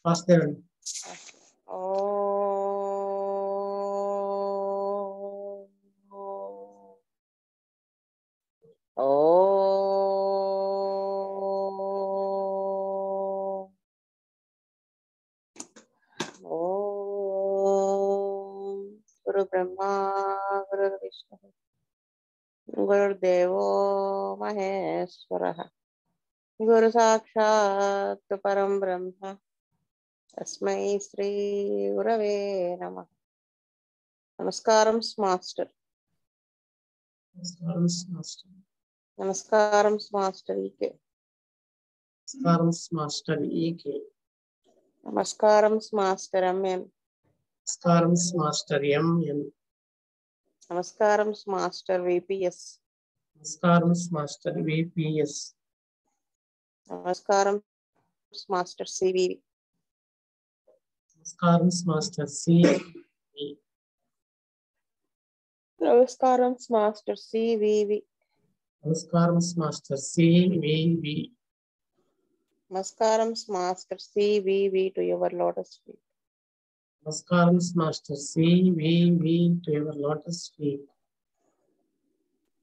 వాస్తవం. ఓ ఓ గురు బ్రహ్మ గురు విష్ణు గురుదేవో మహేశ్వరః గురు సాక్షాత్ పరం బ్రహ్మ తస్మై శ్రీ గురవే నమః. నమస్కారం మాస్టర్. నమస్కారం మాస్టర్. నమస్కారం మాస్టర్ ఈకే. నమస్కారం మాస్టర్ ఈకే. నమస్కారం మాస్టర్ ఎంఎన్. నమస్కారం మాస్టర్ ఎంఎన్. నమస్కారం మాస్టర్ విపిఎస్. నమస్కారం మాస్టర్ విపిఎస్. నమస్కారం మాస్టర్ సివివి. నమస్కారం మాస్టర్ సివి. నమస్కారం మాస్టర్ సివివి. నమస్కారం మాస్టర్ సివివి. నమస్కారం master CVV to your lotus feet. నమస్కారం master CVV to your lotus feet.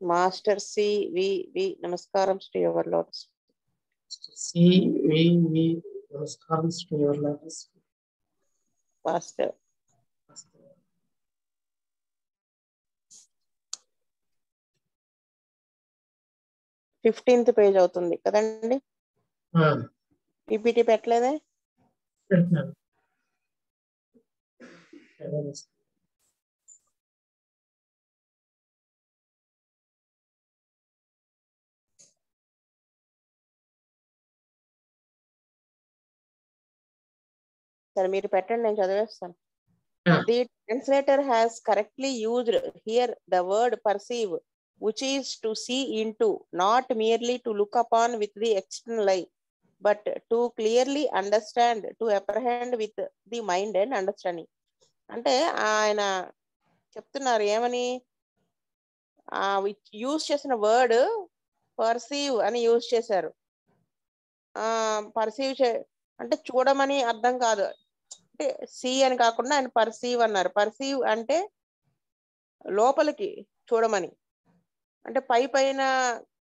Master CVV నమస్కారం to your lotus feet. CVV నమస్కారం to your lotus feet. Master. 15th page అవుతుంది కదండి. PPT పెట్టలేదే. పెట్టినాను. సరే మీరు పెట్టండి, నేను చదివేస్తాను. The translator has correctly used here the word perceive, which is to see into, not merely to look upon with the external eye, but to clearly understand, to apprehend with the mind and understanding. అంటే ఆయన చెప్తున్నారు ఏమని, use చేసిన word perceive అని use చేశారు. Perceive అంటే చూడమని అర్థం కాదు, అంటే సి అని కాకుండా ఆయన పర్సీవ్ అన్నారు. పర్సీవ్ అంటే లోపలికి చూడమని, అంటే పైన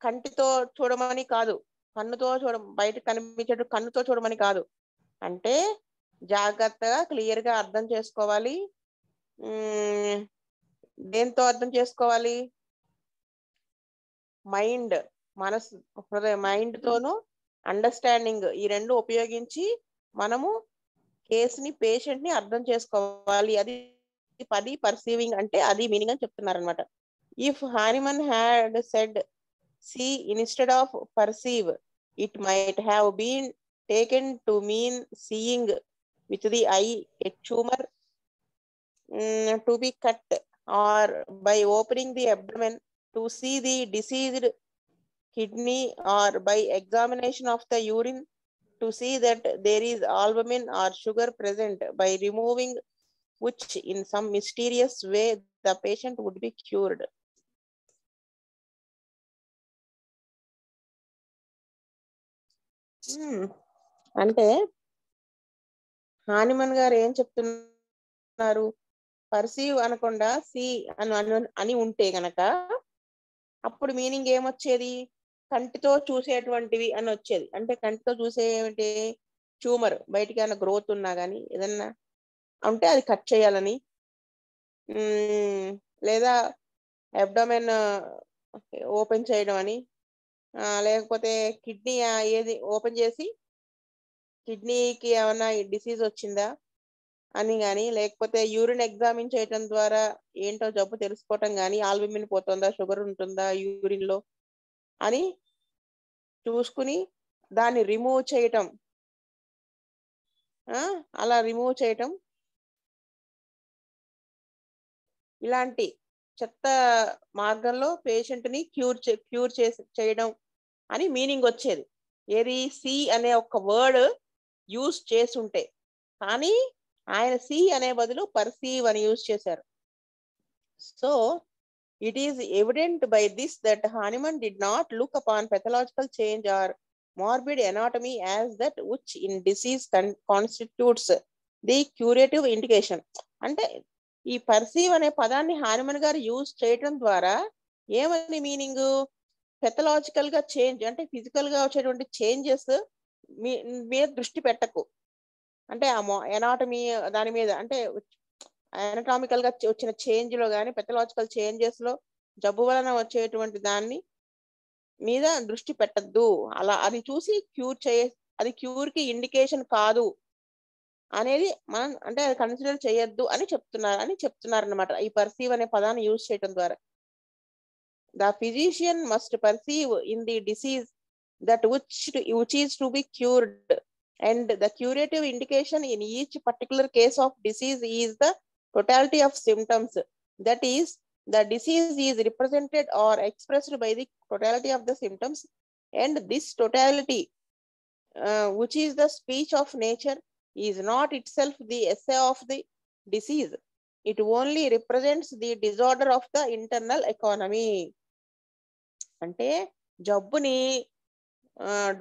కంటితో చూడమని కాదు, కన్నుతో బయట కనిపించేట్టు కన్నుతో చూడమని కాదు. అంటే జాగ్రత్తగా క్లియర్ గా అర్థం చేసుకోవాలి. దేంతో అర్థం చేసుకోవాలి? మైండ్, మనసు, హృదయం, మైండ్ తోను అండర్స్టాండింగ్, ఈ రెండు ఉపయోగించి మనము కేసుని, పేషెంట్ ని అర్థం చేసుకోవాలి. అది పర్సీవింగ్ అంటే అది మీనింగ్ అని చెప్తున్నారు అనమాట. If Hahnemann had said see instead of perceive, it might have been taken to mean seeing with the eye, a tumour to be cut, or by opening the abdomen to see the diseased kidney, or by examination of the urine to see that there is albumin or sugar present, by removing which in some mysterious way the patient would be cured. అంటే Hahnemann గారు ఏం చెప్తున్నారు, perceive అనకుండా C అని ఉంటే గనక అప్పుడు meaning ఏమొచ్చేది, కంటితో చూసేటువంటివి అని వచ్చేది. అంటే కంటితో చూసే ఏమిటి, ట్యూమర్ బయటికి ఏమైనా గ్రోత్ ఉన్నా కానీ ఏదన్నా అంటే అది కట్ చేయాలని, లేదా అబ్డోమెన్ ఓపెన్ చేయడం అని, లేకపోతే కిడ్నీ ఏది ఓపెన్ చేసి కిడ్నీకి ఏమైనా డిసీజ్ వచ్చిందా అని కానీ, లేకపోతే యూరిన్ ఎగ్జామిన్ చేయడం ద్వారా ఏంటో జబ్బు తెలుసుకోవటం కానీ, ఆల్బుమిన్ పోతుందా, షుగర్ ఉంటుందా యూరిన్ లో అని చూసుకుని దాన్ని రిమూవ్ చేయటం, అలా రిమూవ్ చేయటం, ఇలాంటి చెత్త మార్గంలో పేషెంట్ ని క్యూర్ చేయడం అని మీనింగ్ వచ్చేది. ఏది, సి అనే ఒక వర్డ్ యూజ్ చేస్తుంటే. కానీ ఆయన సి అనే బదులు పర్సీవ్ అని యూజ్ చేశారు. So it is evident by this that Hahnemann did not look upon pathological change or morbid anatomy as that which in disease constitutes the curative indication. అంటే ఈ perceive అనే పదాన్ని హానిమన్ గారు use చేయడం ద్వారా ఏమని మీనింగ్, పెథలాజికల్ గా change అంటే ఫిజికల్ గా వచ్చేటువంటి చేంజెస్ మీద దృష్టి పెట్టకు, అంటే ఆ ఎనాటమీ దాని మీద, అంటే ఎనటామికల్ గా వచ్చిన చేంజ్ లో కానీ పెథలాజికల్ చేంజెస్ లో జబ్బు వలన వచ్చేటువంటి దాన్ని మీద దృష్టి పెట్టద్దు, అలా అది చూసి అది క్యూర్ కి ఇండికేషన్ కాదు అనేది మనం అంటే అది కన్సిడర్ చేయొద్దు అని చెప్తున్నారు అనమాట ఈ పర్సీవ్ అనే పదాన్ని యూజ్ చేయడం ద్వారా. The physician must perceive in the disease that which is to be cured, and the curative indication in each particular case of disease is the totality of symptoms, that is the disease is represented or expressed by the totality of the symptoms, and this totality which is the speech of nature is not itself the essay of the disease, it only represents the disorder of the internal economy. అంటే జబ్బుని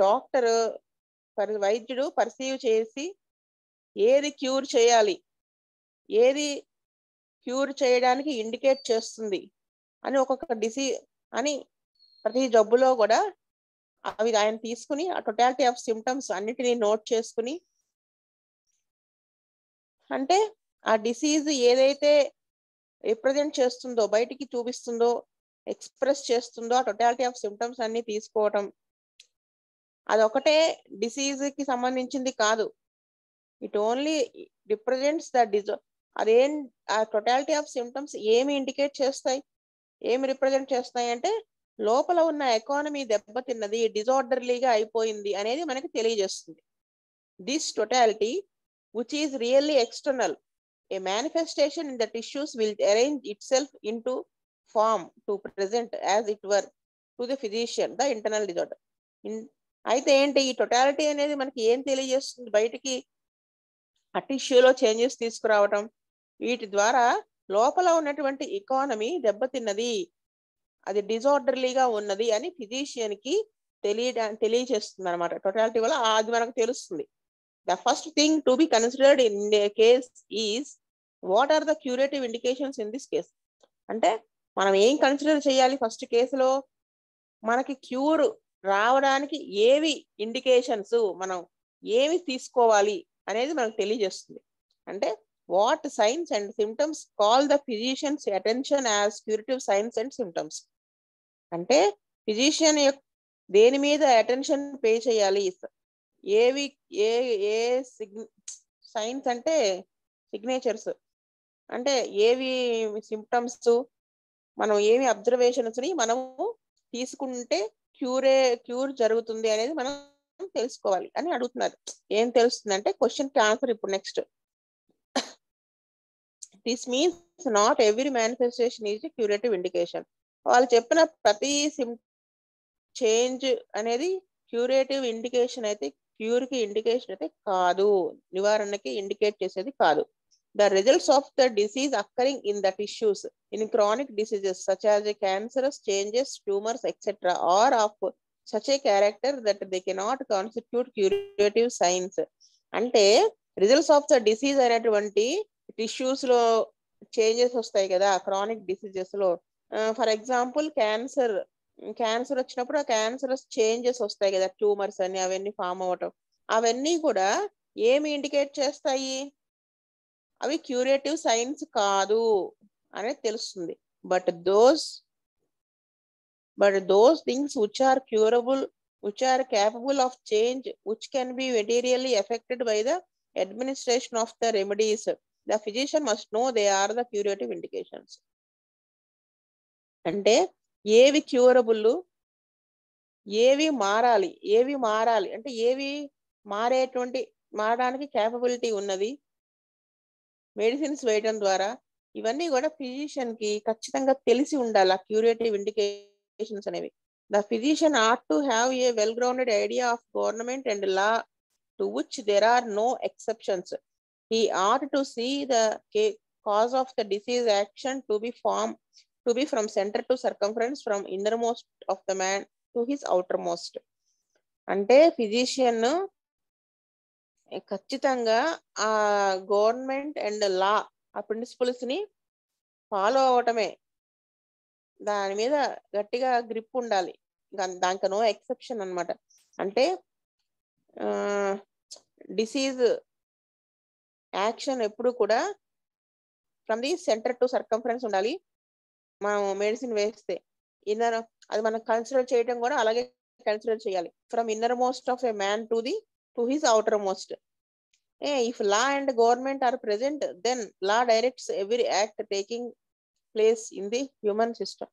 doctor వైద్యుడు perceive చేసి ఏది cure చేయాలి, ఏది cure చేయడానికి indicate చేస్తుంది అని ఒక్కొక్క డిసీజ్ అని ప్రతి జబ్బులో కూడా అవి ఆయన తీసుకుని ఆ టోటాలిటీ ఆఫ్ సిమ్టమ్స్ అన్నిటినీ నోట్ చేసుకుని, అంటే ఆ డిసీజ్ ఏదైతే రిప్రజెంట్ చేస్తుందో బయటికి చూపిస్తుందో ఎక్స్ప్రెస్ చేస్తుందో ఆ టోటాలిటీ ఆఫ్ సిమ్టమ్స్ అన్ని తీసుకోవటం, అదొకటే డిసీజ్ కి సంబంధించింది కాదు, ఇట్ ఓన్లీ రిప్రజెంట్స్ ద అదేం ఆ టోటాలిటీ ఆఫ్ సిమ్టమ్స్ ఏమి ఇండికేట్ చేస్తాయి, ఏమి రిప్రజెంట్ చేస్తాయి అంటే లోపల ఉన్న ఎకానమీ దెబ్బతిన్నది, డిజార్డర్లీగా అయిపోయింది అనేది మనకి తెలియజేస్తుంది. This totality which is really external, a manifestation in the tissues will arrange itself into form to present as it were to the physician the internal disorder. అయితే ఏంటి ఈ టోటాలిటీ అనేది మనకి ఏం తెలియజేస్తుంది, బయటికి ఆ టిష్యూలో చేంజెస్ తీసుకురావటం, వీటి ద్వారా లోపల ఉన్నటువంటి ఎకానమీ దెబ్బతిన్నది, అది డిజార్డర్లీగా ఉన్నది అని ఫిజిషియన్ కి తెలియజేస్తుంది అనమాట. టోటాలిటీ వల్ల అది మనకు తెలుస్తుంది. The first thing to be considered in a case is what are the curative indications in this case. అంటే మనం ఏం కన్సిడర్ చేయాలి ఫస్ట్ కేసులో, మనకి క్యూర్ రావడానికి ఏవి ఇండికేషన్స్, మనం ఏవి తీసుకోవాలి అనేది మనకు తెలియజేస్తుంది. అంటే what science and symptoms call the physicians attention as curative science and symptoms. అంటే ఫిజిషియన్ దేని మీద అటెన్షన్ పే చేయాలి, ఏవి ఏ ఏ సైన్స్ అంటే సిగ్నేచర్స్, అంటే ఏవి సిమ్టమ్స్, మనం ఏమి అబ్జర్వేషన్స్ ని మనము తీసుకుంటే క్యూర్ జరుగుతుంది అనేది మనం తెలుసుకోవాలి అని అడుగుతున్నారు. ఏం తెలుస్తుంది అంటే క్వశ్చన్ కి ఆన్సర్ ఇప్పుడు next. This means not every manifestation is curative indication. వాళ్ళు చెప్పిన ప్రతి చేంజ్ అనేది క్యూరేటివ్ ఇండికేషన్ అయితే, క్యూర్ కి ఇండికేషన్ అయితే కాదు, నివారణకి ఇండికేట్ చేసేది కాదు. The results of the disease occurring in the tissues in chronic diseases such as cancerous changes, tumors, etc. are of such a character that they cannot constitute curative signs. అంటే results of the disease అనేటువంటి tissues లో changes వస్తాయి కదా chronic diseases లో. For example cancer వచ్చినప్పుడు ఆ cancerous changes వస్తాయి కదా, ట్యూమర్స్ అని అవన్నీ ఫామ్ అవ్వటం, అవన్నీ కూడా ఏమి ఇండికేట్ చేస్తాయి, అవి క్యూరేటివ్ సైన్స్ కాదు అనేది తెలుస్తుంది. But those things which are curable, which are capable of change, which can be materially affected by the administration of the remedies, the physician must know they are the curative indications. అంటే ఏవి curable, ఏవి మారాలి అంటే ఏవి మారడానికి capability ఉన్నది medicines వేయడం ద్వారా, ఇవన్నీ కూడా ఫిజిషియన్ కి ఖచ్చితంగా తెలిసి ఉండాలి ఆ క్యూరేటివ్ ఇండికేషన్స్ అనేవి. The physician ought to have a well grounded idea of government and law to which there are no exceptions. He ought to see the cause of the disease action to be from center to circumference, from innermost of the man to his outermost. అంటే physician ఖచ్చితంగా ఆ government and లా ఆ principles ని follow అవటమే, దాని మీద గట్టిగా grip ఉండాలి. దానికి నో ఎక్సెప్షన్ అన్నమాట. అంటే డిసీజ్ యాక్షన్ ఎప్పుడు కూడా from the centre to circumference ఉండాలి. మనం మెడిసిన్ వేస్తే ఇన్నర్ అది మనం కన్సిడర్ చేయడం కూడా అలాగే కన్సిడర్ చేయాలి. From innermost of a man to his outermost. If law and government are present, then law directs every act taking place in the human system.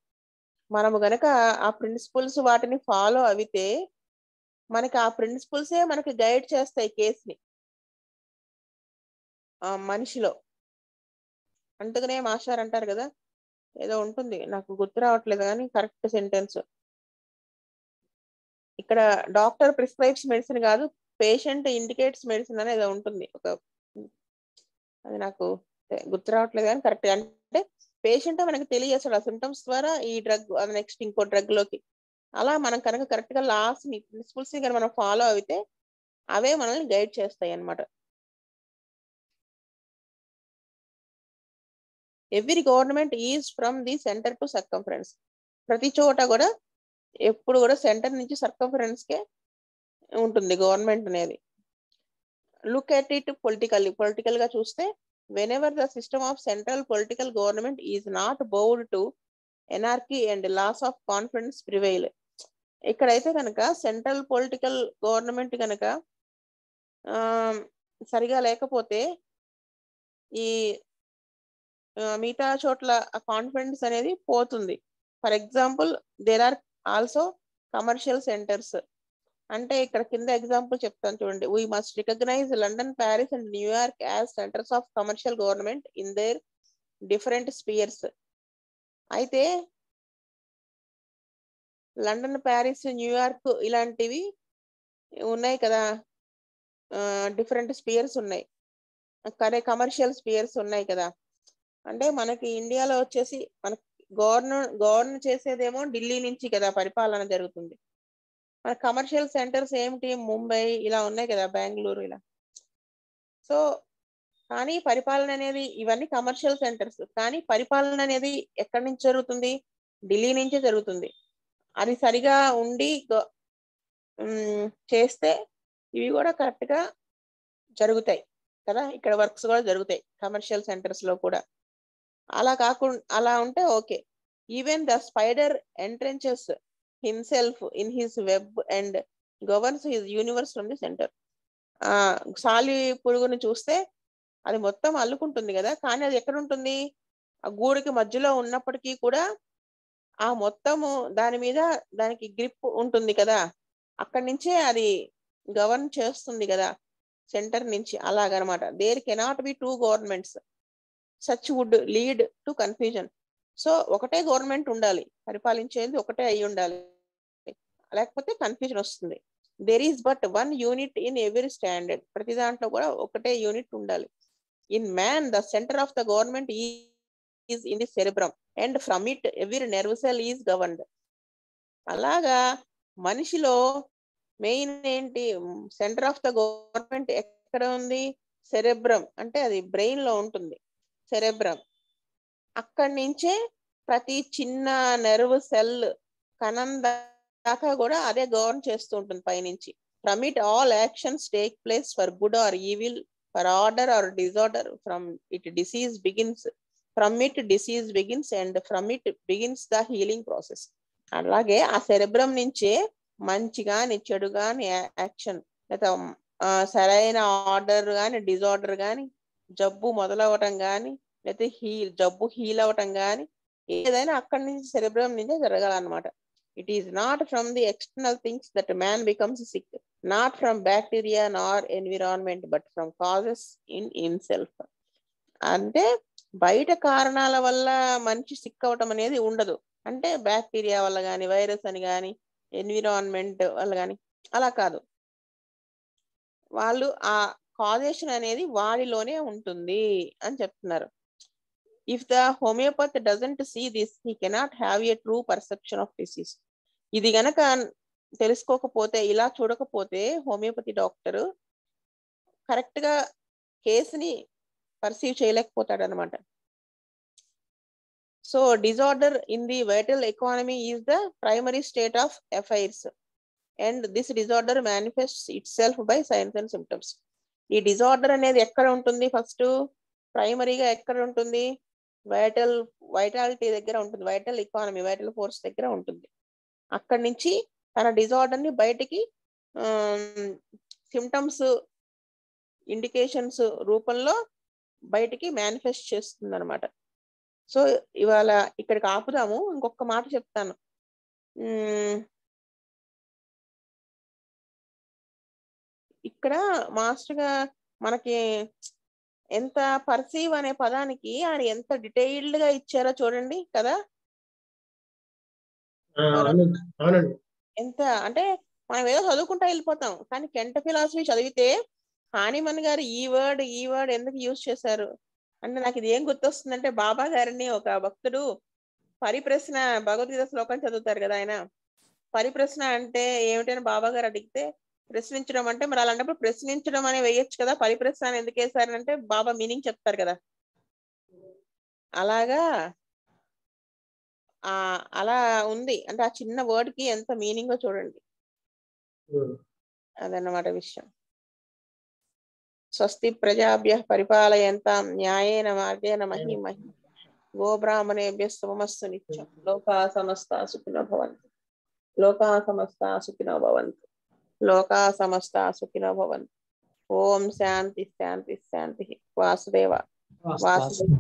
మనము గనక ఆ ప్రిన్సిపల్స్ వాటిని ఫాలో అవితే మనకి ఆ ప్రిన్సిపల్సే మనకి గైడ్ చేస్తాయి కేసుని మనిషిలో. అందుకనే మాస్టర్ అంటారు కదా, ఏదో ఉంటుంది నాకు గుర్తు రావట్లేదు కానీ కరెక్ట్ సెంటెన్స్. ఇక్కడ డాక్టర్ ప్రిస్క్రైబ్స్ మెడిసిన్ కాదు, పేషెంట్ ఇండికేట్స్ మెడిసిన్ అనేది ఏదో ఉంటుంది. అది నాకు గుర్తు రావట్లేదు కానీ కరెక్ట్. అంటే పేషెంట్ మనకి తెలియజేస్తాడు ఆ సిమ్టమ్స్ ద్వారా ఈ డ్రగ్ నెక్స్ట్ ఇంకో డ్రగ్ లోకి. అలా మనం కనుక కరెక్ట్ గా లాస్ ని ప్రిన్సిపల్స్ ని కనుక మనం ఫాలో అయితే అవే మనల్ని గైడ్ చేస్తాయి అన్నమాట. Every government is from the centre to circumference. ప్రతి చోట కూడా ఎప్పుడు కూడా సెంటర్ నుంచి సర్కంఫరెన్స్ కే ఉంటుంది గవర్నమెంట్ అనేది. లుక్ ఎట్ ఇట్ పొలిటికల్ గా చూస్తే, whenever the system of central political government is not bowed to, anarchy and loss of confidence prevail. ఇక్కడైతే కనుక సెంట్రల్ పొలిటికల్ గవర్నమెంట్ కనుక సరిగా లేకపోతే ఈ మిగతా చోట్ల కాన్ఫిడెన్స్ అనేది పోతుంది. For example there are also commercial centres. అంటే ఇక్కడ కింద ఎగ్జాంపుల్ చెప్తాను చూడండి. We must recognise London, Paris and New York as centres of commercial government in their different spheres. అయితే లండన్, ప్యారిస్, న్యూయార్క్ ఇలాంటివి ఉన్నాయి కదా, డిఫరెంట్ స్పియర్స్ ఉన్నాయి, కమర్షియల్ స్పియర్స్ ఉన్నాయి కదా. అంటే మనకి ఇండియాలో వచ్చేసి మనకి గవర్నర్ చేసేదేమో ఢిల్లీ నుంచి కదా పరిపాలన జరుగుతుంది. మన కమర్షియల్ సెంటర్స్ ఏమిటి, ముంబై ఇలా ఉన్నాయి కదా, బెంగళూరు ఇలా. సో కానీ పరిపాలన అనేది ఇవన్నీ కమర్షియల్ సెంటర్స్, కానీ పరిపాలన అనేది ఎక్కడి నుంచి జరుగుతుంది, ఢిల్లీ నుంచే జరుగుతుంది. అది సరిగా ఉండి చేస్తే ఇవి కూడా కరెక్ట్ గా జరుగుతాయి కదా, ఇక్కడ వర్క్స్ కూడా జరుగుతాయి కమర్షియల్ సెంటర్స్ లో కూడా. అలా కాకుండా అలా ఉంటే okay. Even the spider entrenches himself in his web and governs his universe from the centre. సాలి పురుగుని చూస్తే అది మొత్తం అల్లుకుంటుంది కదా, కానీ అది ఎక్కడ ఉంటుంది, ఆ గూడుకి మధ్యలో ఉన్నప్పటికీ కూడా ఆ మొత్తము దాని మీద దానికి గ్రిప్ ఉంటుంది కదా, అక్కడి నుంచే అది గవర్న్ చేస్తుంది కదా సెంటర్ నుంచి. అలాగనమాట. There cannot be two governments, such would lead to confusion. So ఒకటే గవర్నమెంట్ ఉండాలి, పరిపాలించేది ఒకటే అయి ఉండాలి, లేకపోతే కన్ఫ్యూజన్ వస్తుంది. There is but one unit in every standard. ప్రతి దాంట్లో కూడా ఒకటే యూనిట్ ఉండాలి. In man the centre of the government is in the cerebrum and from it every nerve cell is governed. అలాగా మనిషిలో మెయిన్ ఏంటి, సెంటర్ ఆఫ్ ద గవర్నమెంట్ ఎక్కడ ఉంది, సెరెబ్రమ్. అంటే అది బ్రెయిన్ లో ఉంటుంది సెరెబ్రమ్. అక్కడి నుంచే ప్రతి చిన్న నెర్వ్ సెల్ కణం దాకా కూడా అదే గవర్న్ చేస్తూ ఉంటుంది పైనుంచి. From it all actions take place for good or evil, for order or disorder. From it disease begins and from it begins the healing process. అలాగే ఆ సెరెబ్రమ్ నుంచే మంచి గాని చెడు గాని యాక్షన్, లేదా సరైన ఆర్డర్ గాని డిజార్డర్ గాని, జబ్బు మొదలవటం గాని, లేకపోతే జబ్బు హీల్ అవటం గాని, ఏదైనా అక్కడి నుంచి సెరెబ్రమ్ నుంచే జరగాలన్నమాట. It is not from the external things that man becomes sick, not from bacteria nor environment, but from causes in himself. అంటే బయట కారణాల వల్ల మనిషి సిక్ అవటం అనేది ఉండదు. అంటే బ్యాక్టీరియా వల్ల కానీ, వైరస్ అని కానీ, ఎన్విరాన్మెంట్ వల్ల కానీ, అలా కాదు. వాళ్ళు ఆ కాజేషన్ అనేది వాడిలోనే ఉంటుంది అని చెప్తున్నారు. If the homoeopathy doesn't see this, he cannot have a true perception of disease. ఇది గనక తెలుసుకోకపోతే, ఇలా చూడకపోతే హోమియోపతి డాక్టర్ కరెక్ట్ గా కేసుని పర్సీవ్ చేయలేకపోతాడు అనమాట. So disorder in the vital economy is the primary state of affairs and this disorder manifests itself by signs and symptoms. ఈ డిజార్డర్ అనేది ఎక్కడ ఉంటుంది? ఫస్ట్ ప్రైమరీగా ఎక్కడ ఉంటుంది? వైటాలిటీ దగ్గర ఉంటుంది, వైటల్ ఎకానమీ, వైటల్ ఫోర్స్ దగ్గర ఉంటుంది. అక్కడి నుంచి తన డిజార్డర్ ని బయటికి సిమ్టమ్స్, ఇండికేషన్స్ రూపంలో బయటికి మేనిఫెస్ట్ చేస్తుంది అనమాట. సో ఇవాళ ఇక్కడికి ఆపుదాము. ఇంకొక మాట చెప్తాను. ఇక్కడ మాస్టర్ గా మనకి ఎంత పర్సీవ్ అనే పదానికి ఆయన ఎంత డీటెయిల్డ్ గా ఇచ్చారో చూడండి కదా. ఎంత అంటే మనం ఏదో చదువుకుంటా వెళ్ళిపోతాం, కానీ కెంట ఫిలాసఫీ చదివితే హానిమన్ గారు ఈ వర్డ్ ఎందుకు యూజ్ చేశారు అంటే నాకు ఇది ఏం గుర్తొస్తుందంటే, బాబా గారిని ఒక భక్తుడు పరిప్రశ్న, భగవద్గీత శ్లోకం చదువుతారు కదా ఆయన, పరిప్రశ్న అంటే ఏమిటని బాబా గారు అడిగితే, ప్రశ్నించడం అంటే మరి అలాంటప్పుడు ప్రశ్నించడం అని వేయొచ్చు కదా, పరిప్రశ్న అని ఎందుకు వేశారంటే బాబా మీనింగ్ చెప్తారు కదా. అలాగా అలా ఉంది అంటే ఆ చిన్న వర్డ్ కి ఎంత మీనింగ్ చూడండి. అదన్నమాట విషయం. స్వస్తి ప్రజాభ్యః పరిపాలయంతాం న్యాయేన మార్గేణ మహీమహీ గోబ్రాహ్మణేభ్యః శుభమస్తు నిత్యం. లోకా సమస్తా సుఖినో భవంతు. లోకా సమస్తా సుఖినో భవంతు. లోకా సమస్తా సుఖినో భవంతు. ఓం శాంతి శాంతి శాంతి. వాసుదేవ వాసుదేవ.